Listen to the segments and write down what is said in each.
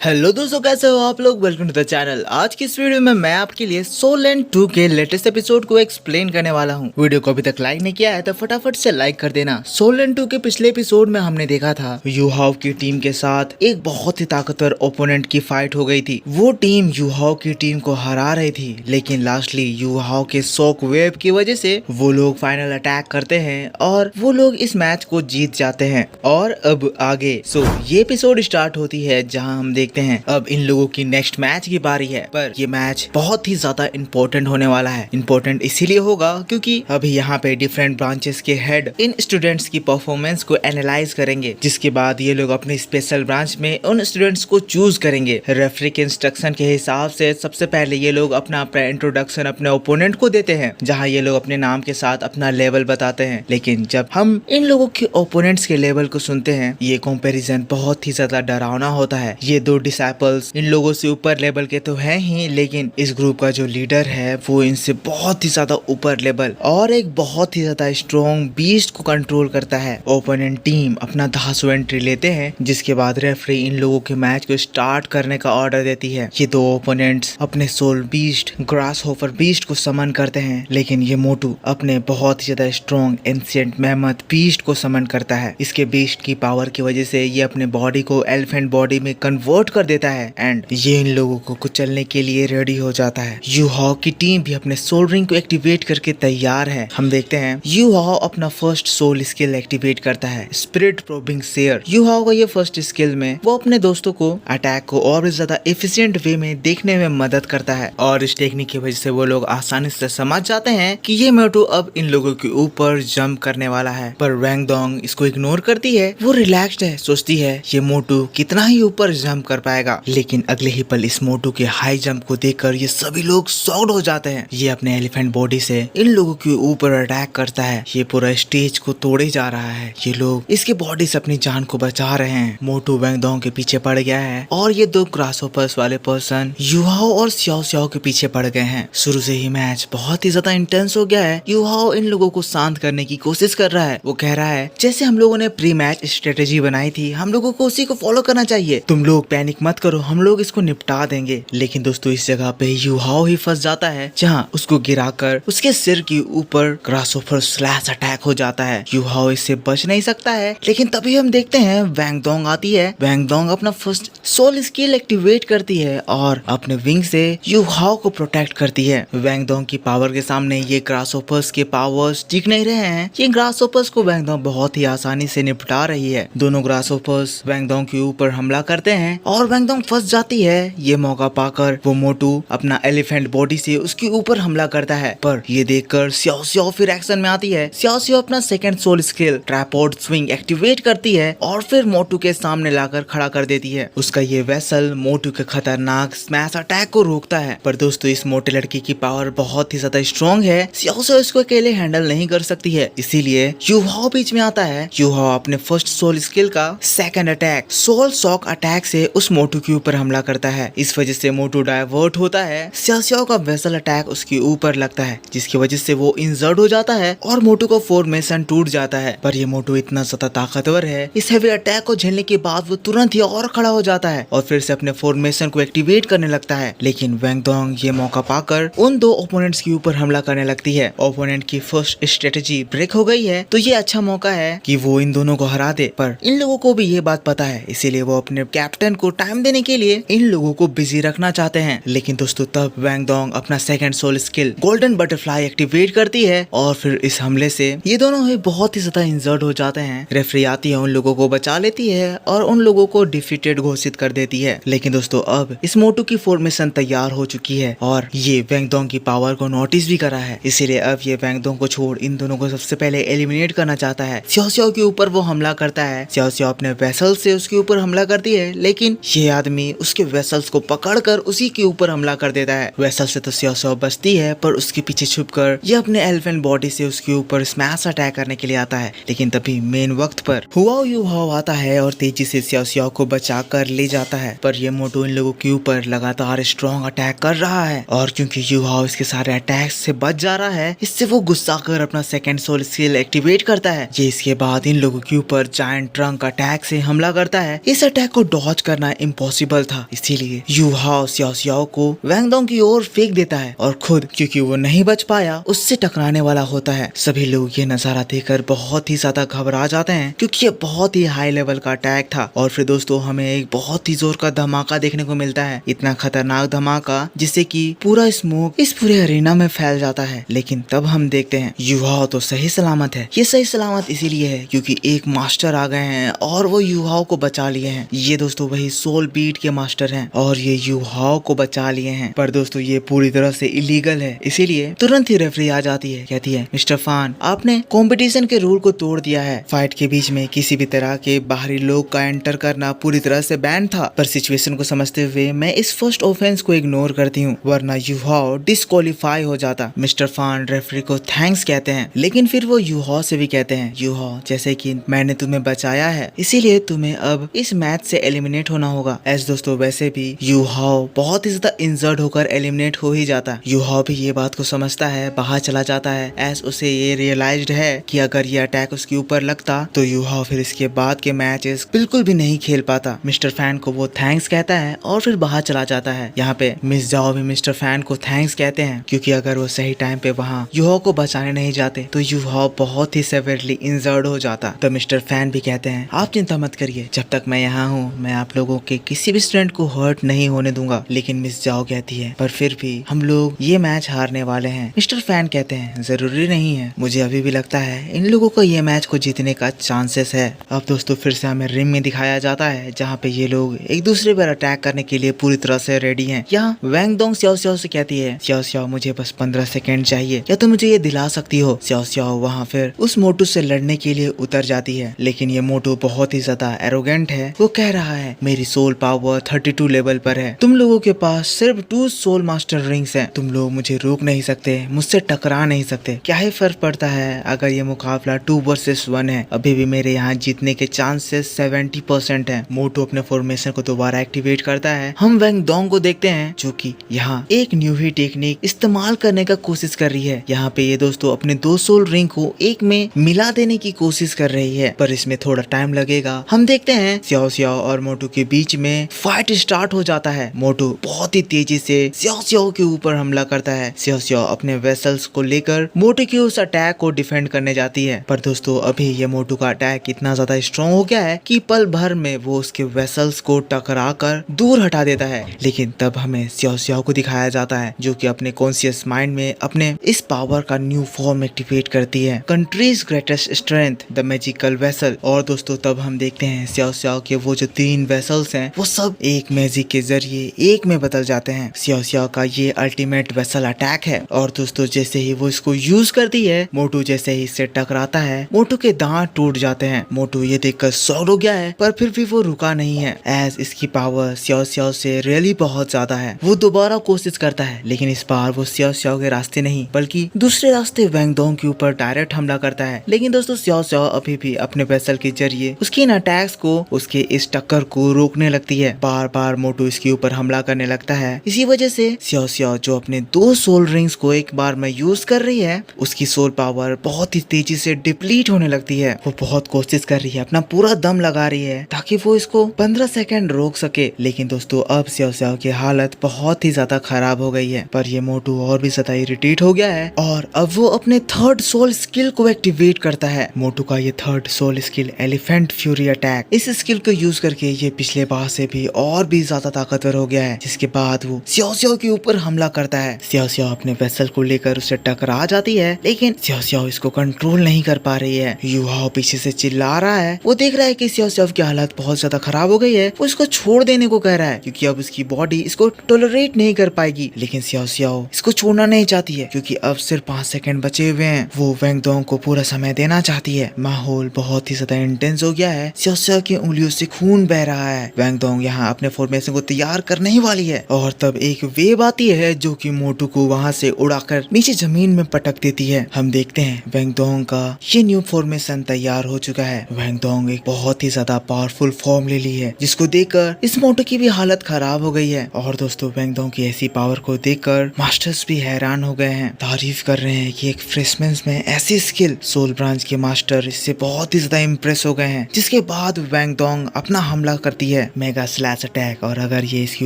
Hello दोस्तों, कैसे हो आप लोग। Welcome to the channel. आज की इस वीडियो में मैं आपके लिए सोल एंड 2 के लेटेस्ट एपिसोड को एक्सप्लेन करने वाला हूँ। वीडियो को अभी तक लाइक नहीं किया है तो फटाफट से लाइक कर देना। सोल एंड 2 के पिछले एपिसोड में हमने देखा था यूहाव की टीम के साथ एक बहुत ही ताकतवर ओपोनेंट की फाइट हो गई थी। वो टीम यूहाव की टीम को हरा रही थी, लेकिन लास्टली यूहाव के शॉक वेव की वजह से वो लोग फाइनल अटैक करते हैं और वो लोग इस मैच को जीत जाते हैं। और अब आगे ये एपिसोड स्टार्ट होती है जहाँ हम देखते हैं अब इन लोगों की नेक्स्ट मैच की बारी है। पर ये मैच बहुत ही ज्यादा इम्पोर्टेंट होने वाला है। इम्पोर्टेंट इसीलिए होगा क्योंकि अभी यहाँ पे डिफरेंट ब्रांचेस के हेड इन स्टूडेंट्स की परफॉर्मेंस को एनालाइज करेंगे, जिसके बाद ये लोग अपने स्पेशल ब्रांच में उन स्टूडेंट्स को चूज करेंगे। रेफरी के इंस्ट्रक्शन के हिसाब से सबसे पहले ये लोग अपना इंट्रोडक्शन अपने ओपोनेंट को देते हैं, जहाँ ये लोग अपने नाम के साथ अपना लेवल बताते हैं। लेकिन जब हम इन लोगों के ओपोनेंट्स के लेवल को सुनते हैं, ये कंपैरिजन बहुत ही ज्यादा डरावना होता है। ये दो डिसाइपल्स इन लोगों से ऊपर लेवल के तो हैं ही, लेकिन इस ग्रुप का जो लीडर है वो इनसे बहुत ही ज्यादा ऊपर लेवल और एक बहुत ही ज्यादा स्ट्रॉन्ग बीस्ट को कंट्रोल करता है। ओपोनेंट टीम अपना धांसू एंट्री लेते हैं, जिसके बाद रेफरी इन लोगों के मैच को स्टार्ट करने का ऑर्डर देती है। ये दो ओपोनेंट्स अपने soul beast grasshopper beast को समन करते हैं, लेकिन ये मोटू अपने बहुत ही ज्यादा स्ट्रॉन्ग एंशिएंट मेहमत बीस्ट को समन करता है। इसके बीस्ट की पावर की वजह से ये अपने बॉडी को एलिफेंट बॉडी में कन्वर्ट कर देता है एंड ये इन लोगों को कुचलने के लिए रेडी हो जाता है। यूहाव की टीम भी अपने सोल रिंग को एक्टिवेट करके तैयार है। हम देखते हैं यूहाव अपना फर्स्ट सोल स्किल एक्टिवेट करता है, स्पिरिट प्रोबिंग शेयर। यूहाव का ये फर्स्ट स्किल में वो अपने दोस्तों को अटैक को और भी ज्यादा एफिशिएंट वे में देखने में मदद करता है और इस टेक्निक की वजह से वो लोग आसानी से समझ जाते हैं कि ये मोटू अब इन लोगों के ऊपर जंप करने वाला है। पर वैंगडोंग इसको इग्नोर करती है। वो रिलैक्स्ड है, सोचती है ये मोटू कितना ही ऊपर जंप कर पाएगा, लेकिन अगले ही पल इस मोटू के हाई जंप को देखकर ये सभी लोग शॉक्ड हो जाते हैं। ये अपने एलिफेंट बॉडी से इन लोगों के ऊपर अटैक करता है। ये पूरा स्टेज को तोड़े जा रहा है। ये लोग इसके बॉडी से अपनी जान को बचा रहे हैं। मोटू वैंगडोंग के पीछे पड़ गया है और ये दो ग्रासहोपर्स वाले पर्सन यूहाओ और स्याओ स्याओ के पीछे पड़ गए हैं। शुरू से ही मैच बहुत ही ज्यादा इंटेंस हो गया है। यूहाओ इन लोगों को शांत करने की कोशिश कर रहा है। वो कह रहा है जैसे हम लोगों ने प्री मैच स्ट्रेटेजी बनाई थी, हम लोगों को उसी को फॉलो करना चाहिए। तुम लोग पैनिक मत करो, हम लोग इसको निपटा देंगे। लेकिन दोस्तों इस जगह पे यूहाओ ही फंस जाता है, जहाँ उसको गिराकर उसके सिर के ऊपर ग्रासहोपर स्लैश अटैक हो जाता है। यूहाओ इससे बच नहीं सकता है, लेकिन तभी हम देखते हैं वैंगडोंग आती है। वैंगडोंग अपना फर्स्ट सोल स्किल एक्टिवेट करती है और अपने विंग से यूहाओ को प्रोटेक्ट करती है। वैंगडोंग की पावर के सामने ये ग्रासहोपर्स के पावर्स टिक नहीं रहे हैं। ये ग्रासहोपर्स को वैंगडोंग बहुत ही आसानी से निपटा रही है। दोनों ग्रासहोपर्स वैंगडोंग के ऊपर हमला करते हैं और वैंगडोंग फंस जाती है। ये मौका पाकर वो मोटू अपना एलिफेंट बॉडी से उसके ऊपर हमला करता है, पर ये देखकर स्याओ स्याओ फिर एक्शन में आती है। स्याओ स्याओ अपना second soul skill tripod swing activate करती है और फिर मोटू के सामने लाकर खड़ा कर देती है। उसका ये वेसल मोटू के खतरनाक स्मैश अटैक को रोकता है। पर दोस्तों इस मोटे लड़की की पावर बहुत ही ज्यादा स्ट्रॉन्ग है। स्याओ स्याओ इसको अकेले हैंडल नहीं कर सकती है, इसीलिए यूहाओ बीच में आता है। यूहाओ अपने फर्स्ट सोल स्किल का second attack soul shock attack से उस मोटू के ऊपर हमला करता है। इस वजह से मोटू डाइवर्ट होता है। स्याओ स्याओ का वेसल अटैक उसके ऊपर लगता है, जिसकी वजह से वो इंजर्ड हो जाता है और मोटू का फॉर्मेशन टूट जाता है। पर ये मोटू इतना ज्यादा ताकतवर है, इस हेवी अटैक को झेलने के बाद वो तुरंत ही और खड़ा हो जाता है और फिर से अपने फॉर्मेशन को एक्टिवेट करने लगता है। लेकिन वैंगडोंग ये मौका पाकर उन दो ओपोनेंट्स के ऊपर हमला करने लगती है। ओपोनेंट की फर्स्ट स्ट्रेटेजी ब्रेक हो गई है, तो ये अच्छा मौका है कि वो इन दोनों को हरा दे। पर इन लोगों को भी ये बात पता है, इसीलिए वो अपने कैप्टन को टाइम देने के लिए इन लोगों को बिजी रखना चाहते हैं। लेकिन दोस्तों तब वैंगडोंग अपना second soul skill golden butterfly activate करती है और फिर इस हमले से ये दोनों ही बहुत ही ज्यादा इंजर्ड हो जाते हैं। रेफरी आती है, उन लोगों को बचा लेती है और उन लोगों को डिफीटेड घोषित कर देती है। लेकिन दोस्तों अब इस मोटू की फॉर्मेशन तैयार हो चुकी है और ये वैंगडोंग की पावर को नोटिस भी करा है, इसीलिए अब ये वैंगडोंग को छोड़ इन दोनों को सबसे पहले एलिमिनेट करना चाहता है। स्याओ स्याओ के ऊपर वो हमला करता है। स्याओ स्याओ अपने वेसल से उसके ऊपर हमला करती है, लेकिन ये आदमी उसके वेसल्स को पकड़कर उसी के ऊपर हमला कर देता है। वेसल से तो स्याओ स्याओ बचती है, पर उसके पीछे छुपकर ये अपने एलिफेंट बॉडी से उसके ऊपर स्मैश अटैक करने के लिए आता है। लेकिन तभी मेन वक्त पर हुआओ यूहाओ आता है और तेजी से स्याओ स्याओ को बचा कर ले जाता है। पर ये मोटू इन लोगों के ऊपर लगातार स्ट्रॉन्ग अटैक कर रहा है और क्योंकि यूहाओ इसके सारे अटैक से बच जा रहा है, इससे वो गुस्सा कर अपना सेकंड सोल स्किल एक्टिवेट करता है। ये इसके बाद इन लोगों के ऊपर जायंट ट्रंक अटैक से हमला करता है। इस अटैक को डॉज करना करना इम्पॉसिबल था, इसीलिए यू हाओ सियाओ सियाओ को वैंग डोंग की ओर फेंक देता है और खुद क्योंकि वो नहीं बच पाया उससे टकराने वाला होता है। सभी लोग ये नजारा देखकर बहुत ही ज्यादा घबरा जाते हैं क्योंकि ये बहुत ही हाई लेवल का अटैक था। और फिर दोस्तों हमें एक बहुत ही जोर का धमाका देखने को मिलता है, इतना खतरनाक धमाका जिससे कि पूरा स्मोक इस पूरे अरीना में फैल जाता है। लेकिन तब हम देखते हैं यू हाओ तो सही सलामत है। ये सही सलामत इसीलिए है क्योंकि एक मास्टर आ गए हैं और वो यू हाओ को बचा लिए हैं। ये दोस्तों वही सोल बीट के मास्टर हैं और ये यू हाओ को बचा लिए हैं। पर दोस्तों ये पूरी तरह से इलीगल है, इसीलिए तुरंत ही रेफरी आ जाती है, कहती है मिस्टर फान आपने कंपटीशन के रूल को तोड़ दिया है। फाइट के बीच में किसी भी तरह के बाहरी लोग का एंटर करना पूरी तरह से बैन था। पर सिचुएशन को समझते हुए मैं इस फर्स्ट ऑफेंस को इग्नोर करती हूँ, वरना यू हाओ डिस्क्वालीफाई हो जाता। मिस्टर फान रेफरी को थैंक्स कहते हैं, लेकिन फिर वो यू हाओ से भी कहते हैं यू हाओ जैसे कि मैंने तुम्हें बचाया है इसीलिए तुम्हें अब इस मैच से एलिमिनेट होना होगा। एस दोस्तों वैसे भी यू हाओ बहुत ही ज्यादा इंजर्ड होकर एलिमिनेट हो ही जाता। यू हाओ भी ये बात को समझता है, बाहर चला जाता है। एस उसे ये रियलाइज्ड है कि अगर ये अटैक उसके ऊपर लगता तो यू हाओ फिर इसके बाद के मैचेस बिल्कुल भी नहीं खेल पाता। मिस्टर फैन को वो थैंक्स कहता है और फिर बाहर चला जाता है। यहाँ पे मिस जाओ भी मिस्टर फैन को थैंक्स कहते हैं क्योंकि अगर वो सही टाइम पे वहाँ यू हाओ को बचाने नहीं जाते तो यू हाओ बहुत ही सेवरली इंजर्ड हो जाता। तो मिस्टर फैन भी कहते हैं आप चिंता मत करिए, जब तक मैं यहाँ हूँ मैं आप लोगों के किसी भी स्टूडेंट को हर्ट नहीं होने दूंगा। लेकिन मिस जाओ कहती है पर फिर भी हम लोग ये मैच हारने वाले हैं। मिस्टर फैन कहते हैं जरूरी नहीं है, मुझे अभी भी लगता है इन लोगों को ये मैच को जीतने का चांसेस है। अब दोस्तों फिर से हमें रिंग में दिखाया जाता है जहाँ पे ये लोग एक दूसरे पर अटैक करने के लिए पूरी तरह से रेडी हैं। यहाँ वैंग डोंग सियाओ सियाओ से कहती है सियाओ सियाओ मुझे बस 15 सेकेंड चाहिए, क्या तुम मुझे ये दिला सकती हो। सियाओ सियाओ वहाँ फिर उस मोटू से लड़ने के लिए उतर जाती है, लेकिन ये मोटू बहुत ही ज्यादा एरोगेंट है। वो कह रहा है मेरी सोल पावर 32 लेवल पर है, तुम लोगों के पास सिर्फ 2 सोल मास्टर रिंग्स हैं, तुम लोग मुझे रोक नहीं सकते, मुझसे टकरा नहीं सकते। क्या ही फर्क पड़ता है अगर ये मुकाबला 2 वर्सेस 1 है, अभी भी मेरे यहाँ जीतने के चांसेस 70% है। मोटू अपने फॉर्मेशन को दोबारा एक्टिवेट करता है। हम वैंग डोंग को देखते हैं जो कि यहाँ एक न्यू ही टेक्निक इस्तेमाल करने का कोशिश कर रही है। यहाँ पे ये दोस्तों अपने 2 सोल रिंग को एक में मिला देने की कोशिश कर रही है, पर इसमें थोड़ा टाइम लगेगा। हम देखते हैं सियाओ सियाओ और मोटू के बीच में फाइट स्टार्ट हो जाता है। मोटू बहुत ही तेजी से सियाओ सियाओ के ऊपर हमला करता है। सियाओ सियाओ अपने वेसल्स को लेकर मोटू के उस अटैक को डिफेंड करने जाती है, पर दोस्तों अभी ये मोटू का अटैक इतना ज्यादा स्ट्रॉन्ग हो गया है कि पल भर में वो उसके वेसल्स को टकरा कर दूर हटा देता है। लेकिन तब हमें सियाओ सियाओ को दिखाया जाता है जो कि अपने कॉन्शियस माइंड में अपने इस पावर का न्यू फॉर्म एक्टिवेट करती है, countries greatest strength the magical vessel. और दोस्तों तब हम देखते हैं सियाओ सियाओ के वो जो 3 वेसल्स हैं वो सब एक मैजिक के जरिए एक में बदल जाते हैं। सियाओ सियाओ का ये अल्टीमेट वेसल अटैक है और दोस्तों जैसे ही वो इसको यूज करती है, मोटू जैसे ही इससे टकराता है, मोटू के दांत टूट जाते हैं। मोटू ये देखकर शॉक्ड हो गया है, पर फिर भी वो रुका नहीं है एज इसकी पावर सियाओ सियाओ से रियली बहुत ज्यादा है। वो दोबारा कोशिश करता है, लेकिन इस बार वो सियाओ सियाओ के रास्ते नहीं बल्कि दूसरे रास्ते वैंग डोंग के ऊपर डायरेक्ट हमला करता है। लेकिन दोस्तों सियाओ सियाओ अभी भी अपने वेसल के जरिए उसके इन अटैक्स को, उसके इस टक्कर को रोकने लगती है। बार बार मोटू इसके ऊपर हमला करने लगता है। इसी वजह से सियाओ सियाओ जो अपने 2 सोल रिंग्स को एक बार में यूज कर रही है, उसकी सोल पावर बहुत ही तेजी से डिप्लीट होने लगती है। वो बहुत कोशिश कर रही है, अपना पूरा दम लगा रही है ताकि वो इसको 15 सेकेंड रोक सके। लेकिन दोस्तों अब सियाओ सियाओ की हालत बहुत ही ज्यादा खराब हो गई है। पर ये मोटू और भी ज्यादा इरिटेट हो गया है और अब वो अपने 3rd सोल स्किल को एक्टिवेट करता है। मोटू का ये 3rd soul skill elephant fury attack, इस स्किल को यूज करके ये पिछले बार से भी और भी ज्यादा ताकतवर हो गया है, जिसके बाद वो सियाओ सियाओ के ऊपर हमला करता है। सियाओ सियाओ अपने वेसल को लेकर उसे टकरा जाती है, लेकिन सियाओ सियाओ इसको कंट्रोल नहीं कर पा रही है। यू हाओ पीछे से चिल्ला रहा है, वो देख रहा है कि सियाओ सियाओ की हालत बहुत ज्यादा खराब हो गई है। वो इसको छोड़ देने को कह रहा है क्योंकि अब उसकी बॉडी इसको टॉलरेट नहीं कर पाएगी। लेकिन सियाओ सियाओ इसको छोड़ना नहीं चाहती है क्योंकि अब सिर्फ 5 सेकंड बचे हुए हैं। वो वैंग डोंग को पूरा समय देना चाहती है। माहौल बहुत ही ज्यादा इंटेंस हो गया है। सियाओ सियाओ की उंगलियों से खून बह रहा है। वैंग डोंग यहाँ अपने फॉर्मेशन को तैयार करने ही वाली है और तब एक वेव आती है जो कि मोटू को वहाँ से उड़ाकर नीचे जमीन में पटक देती है। हम देखते हैं वैंग डोंग का ये न्यू फॉर्मेशन तैयार हो चुका है। वैंग डोंग एक बहुत ही ज्यादा पावरफुल फॉर्म ले ली है, जिसको देखकर इस मोटू की भी हालत खराब हो गई है। और दोस्तों वैंग डोंग की ऐसी पावर को देखकर मास्टर्स भी हैरान हो गए हैं, तारीफ कर रहे हैं कि एक फ्रेशमैन में ऐसी स्किल। सोल ब्रांच के मास्टर इससे बहुत ही ज्यादा इम्प्रेस हो गए हैं। जिसके बाद वैंग डोंग अपना हमला करती है है मेगा स्लैश अटैक, और अगर ये इसके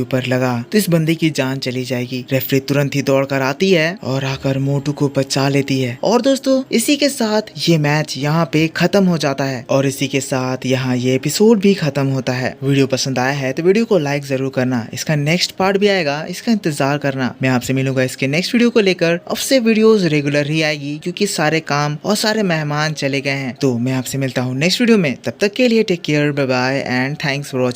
ऊपर लगा तो इस बंदे की जान चली जाएगी। रेफरी तुरंत ही दौड़ कर आती है और आकर मोटू को बचा लेती है। और दोस्तों इसी के साथ ये मैच यहाँ पे खत्म हो जाता है और इसी के साथ यहाँ ये एपिसोड भी खत्म होता है। वीडियो पसंद आया है तो वीडियो को लाइक जरूर करना। इसका नेक्स्ट पार्ट भी आएगा, इसका इंतजार करना। मैं आपसे मिलूंगा इसके नेक्स्ट वीडियो को लेकर। अब से वीडियोस रेगुलर ही आएगी क्योंकि सारे काम और सारे मेहमान चले गए हैं। तो मैं आपसे मिलता हूँ नेक्स्ट वीडियो में। तब तक के लिए take care, bye bye and thanks for watching.